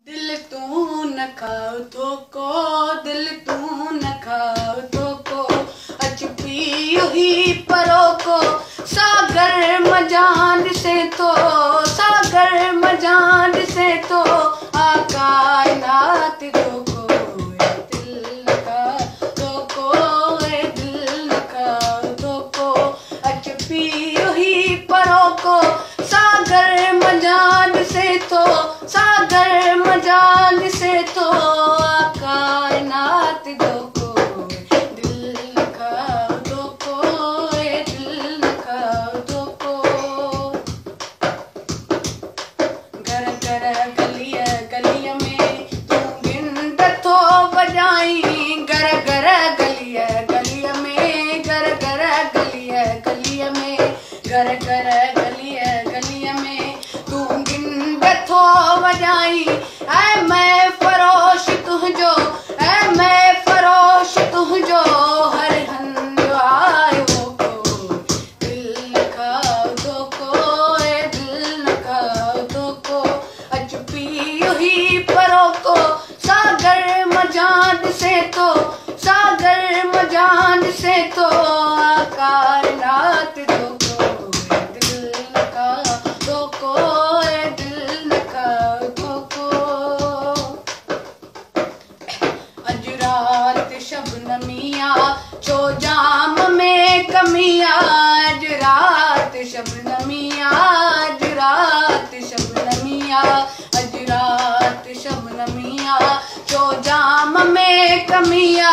दिल तू न खाओ तो को, दिल तू न खाओ तो को, अच पियो ही परो को, सागर मजान से तो, सागर मजान से तो, कायनात दो को, दिल न खाओ तो को, दिल न खाओ तो को, अच पियो ही परो को, सागर मजान से तो, सागर मजान से तो, कायनात दो को, दिल न खाओ दो को, दिल न खाओ दो को। घर घर गलिया गलिया में तू गिन तो बजाई, घर घर गलिया गलिया में, घर घर गलिया गलिया में, घर घर गलिया गलिया में तू गिन तो बजाई। ऐ मैं फरोश तुझो, ऐ मैं फरोश तुझो, हर हंजो आयो को, दिल न खाओ दो को, दिल न खाओ दो को, अच पियो ही परो को, सागर मजान से तो, सागर मजान से तो, कायनात दो को, दिल न खाओ दो को, दिल न खाओ दो को। अज रात शबनमिया चो जाम में कमिया, अज रात शबनमिया, अज रात शबनमिया, अज रात शबनमिया चो जाम में कमिया।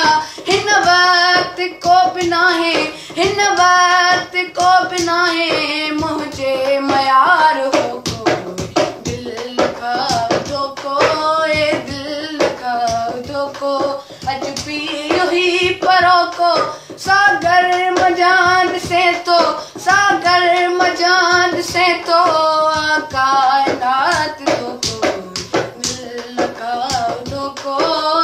हिन वक्त को बिना है, हिन वक्त को बिना है, मुझे मयार हो को, दिल न खाओ दो को, दिल न खाओ दो को, अच पियो ही परो को, सागर मजान से तो, सागर मजान से तो, कायनात दो को, दिल न खाओ दो को।